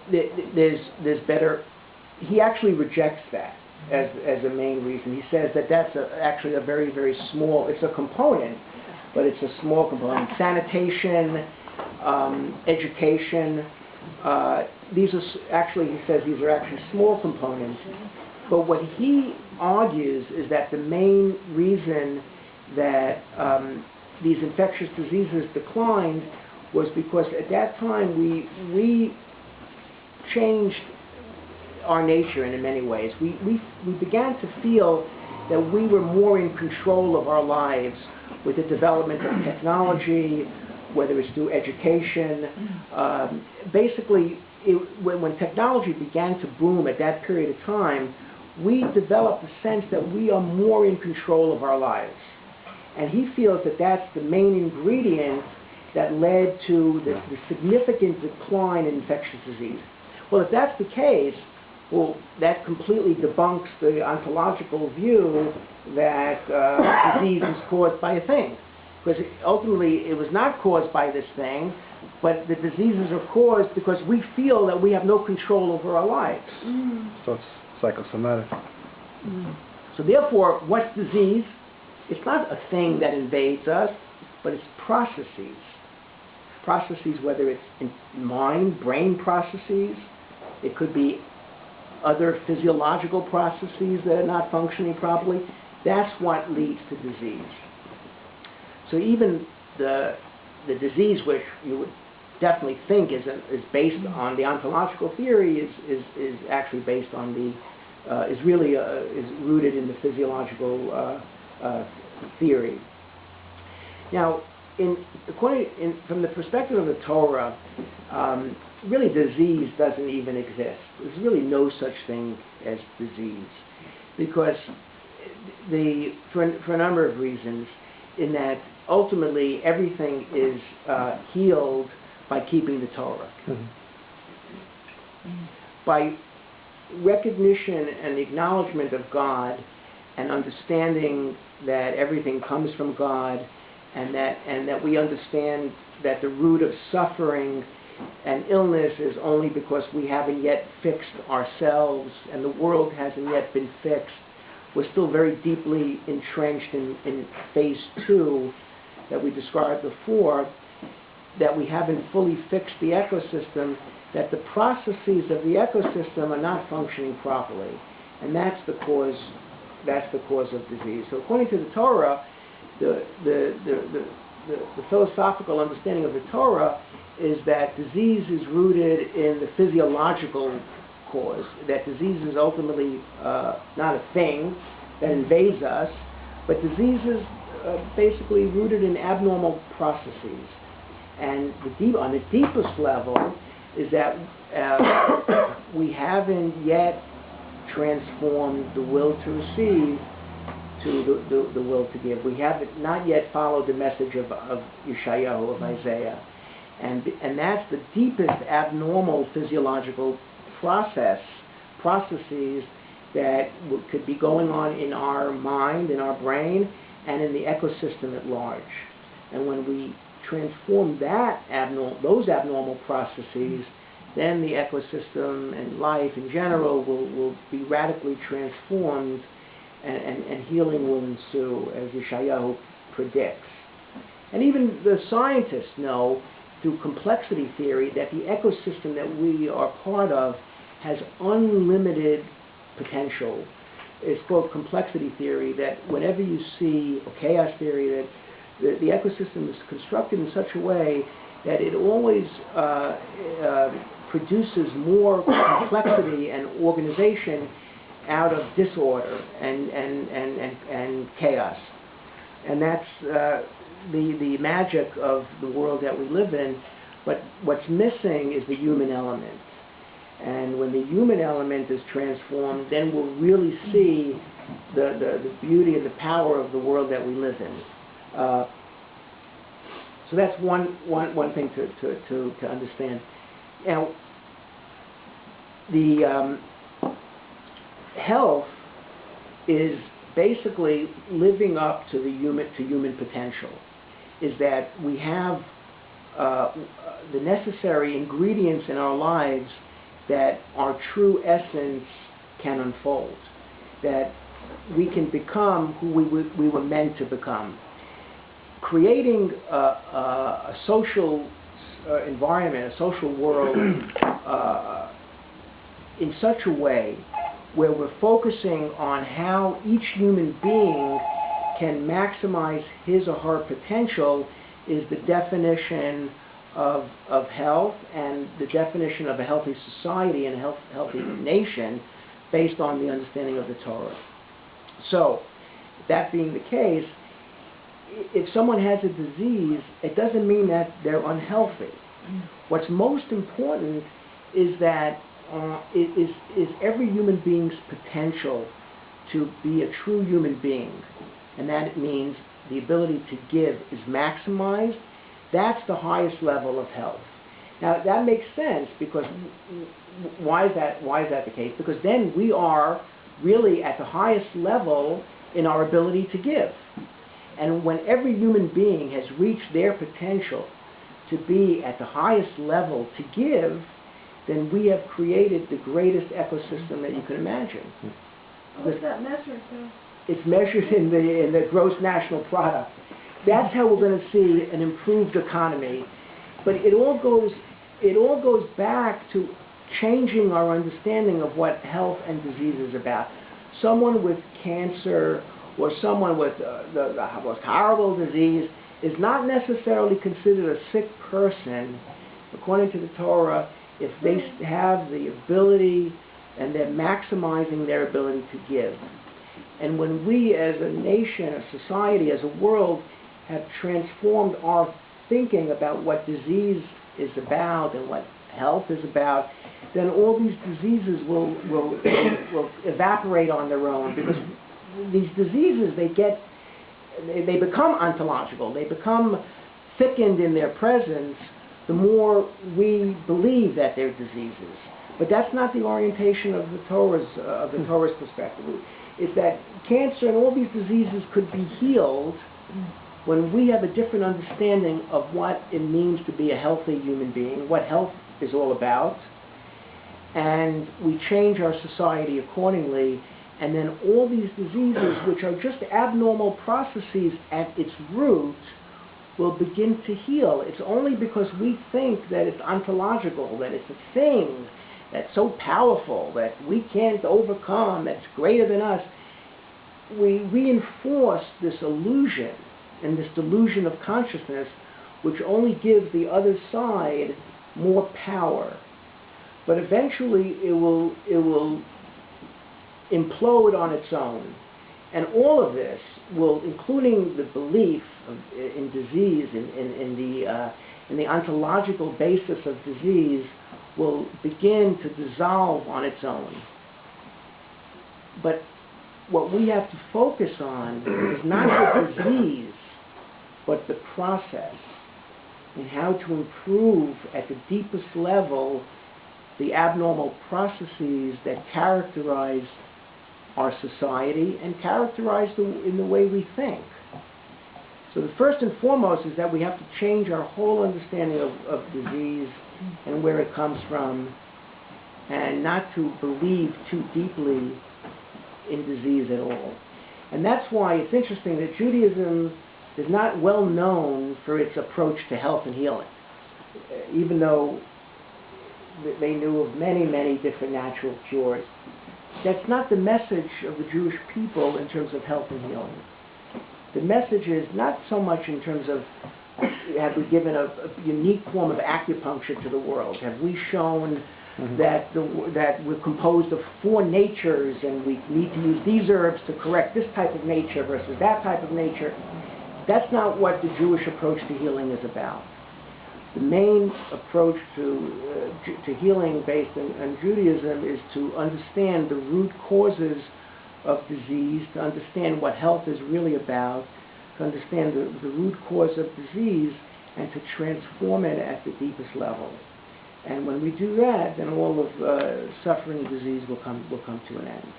there's better. He actually rejects that as a main reason. He says that that's actually a very, very small. It's a component, but it's a small component. Sanitation, education. These are actually, he says, these are actually small components. But what he argues is that the main reason that these infectious diseases declined was because at that time we changed our nature in many ways. We began to feel that we were more in control of our lives with the development of technology, whether it's through education. Basically, when technology began to boom at that period of time, we developed a sense that we are more in control of our lives. And he feels that that's the main ingredient that led to the significant decline in infectious disease. Well, if that's the case, well, that completely debunks the ontological view that disease is caused by a thing. Because ultimately, it was not caused by this thing, but the diseases are caused because we feel that we have no control over our lives. So it's psychosomatic. So therefore, what's disease? It's not a thing that invades us, but it's processes. Processes, whether it's in mind, brain processes, it could be other physiological processes that are not functioning properly. That's what leads to disease. So even the disease, which you would definitely think is based on the ontological theory, is actually based on the is rooted in the physiological theory. Now, from the perspective of the Torah, really disease doesn't even exist. There's really no such thing as disease, because for a number of reasons, in that ultimately everything is healed by keeping the Torah. By recognition and acknowledgement of God and understanding that everything comes from God, and that we understand that the root of suffering and illness is only because we haven't yet fixed ourselves and the world hasn't yet been fixed. We're still very deeply entrenched in phase 2 that we described before, that we haven't fully fixed the ecosystem, that the processes of the ecosystem are not functioning properly. And that's the cause of disease. So according to the Torah, the philosophical understanding of the Torah is that disease is rooted in the physiological cause, that disease is ultimately not a thing that invades us, but disease is basically rooted in abnormal processes. And on the deepest level is that we haven't yet transformed the will to receive to the will to give. We have not yet followed the message of Yeshayahu, of Isaiah. And that's the deepest abnormal physiological processes that could be going on in our mind, in our brain, and in the ecosystem at large. And when we transform those abnormal processes, then the ecosystem and life in general will be radically transformed, and healing will ensue, as Yeshayahu predicts. And even the scientists know through complexity theory that the ecosystem that we are part of has unlimited potential. It's called complexity theory, that whenever you see, or chaos theory, that the ecosystem is constructed in such a way that it always produces more complexity and organization out of disorder and chaos. And that's the magic of the world that we live in. But what's missing is the human element. And when the human element is transformed, then we'll really see the beauty and the power of the world that we live in. So that's one thing to understand. Now, the health is basically living up to human potential. Is that we have the necessary ingredients in our lives that our true essence can unfold, that we can become who we were meant to become. Creating a social environment, a social world in such a way where we're focusing on how each human being can maximize his or her potential is the definition of health and the definition of a healthy society and a healthy nation based on the understanding of the Torah. So, that being the case, if someone has a disease, it doesn't mean that they're unhealthy. What's most important is that is every human being's potential to be a true human being, and that means the ability to give is maximized. That's the highest level of health. Now that makes sense, because why is that the case? Because then we are really at the highest level in our ability to give. And when every human being has reached their potential to be at the highest level to give, then we have created the greatest ecosystem that you can imagine. What's that measured though? It's measured in the gross national product. That's how we're going to see an improved economy. But it all goes back to changing our understanding of what health and disease is about. Someone with cancer or someone with the most horrible disease is not necessarily considered a sick person, according to the Torah, if they have the ability and they're maximizing their ability to give. And when we as a nation, a society, as a world, have transformed our thinking about what disease is about and what health is about, then all these diseases will evaporate on their own, because these diseases, they become ontological, they become thickened in their presence the more we believe that they're diseases. But that's not the orientation of the Torah's perspective. Is that cancer and all these diseases could be healed when we have a different understanding of what it means to be a healthy human being, what health is all about, and we change our society accordingly, and then all these diseases, which are just abnormal processes at its root, will begin to heal. It's only because we think that it's ontological, that it's a thing that's so powerful that we can't overcome, that's greater than us. We reinforce this illusion and this delusion of consciousness, which only gives the other side more power. But eventually it will implode on its own. And all of this will, including the belief in disease, in the ontological basis of disease, will begin to dissolve on its own. But what we have to focus on is not the disease, but the process, and how to improve at the deepest level the abnormal processes that characterize our society and characterize in the way we think. So the first and foremost is that we have to change our whole understanding of disease and where it comes from, and not to believe too deeply in disease at all. And that's why it's interesting that Judaism is not well known for its approach to health and healing, even though they knew of many, many different natural cures. That's not the message of the Jewish people in terms of health and healing. The message is not so much in terms of have we given a unique form of acupuncture to the world? Have we shown that we're composed of 4 natures and we need to use these herbs to correct this type of nature versus that type of nature? That's not what the Jewish approach to healing is about. The main approach to healing based on Judaism is to understand the root causes of disease, to understand what health is really about, to understand the root cause of disease, and to transform it at the deepest level. And when we do that, then all of suffering and disease will come to an end.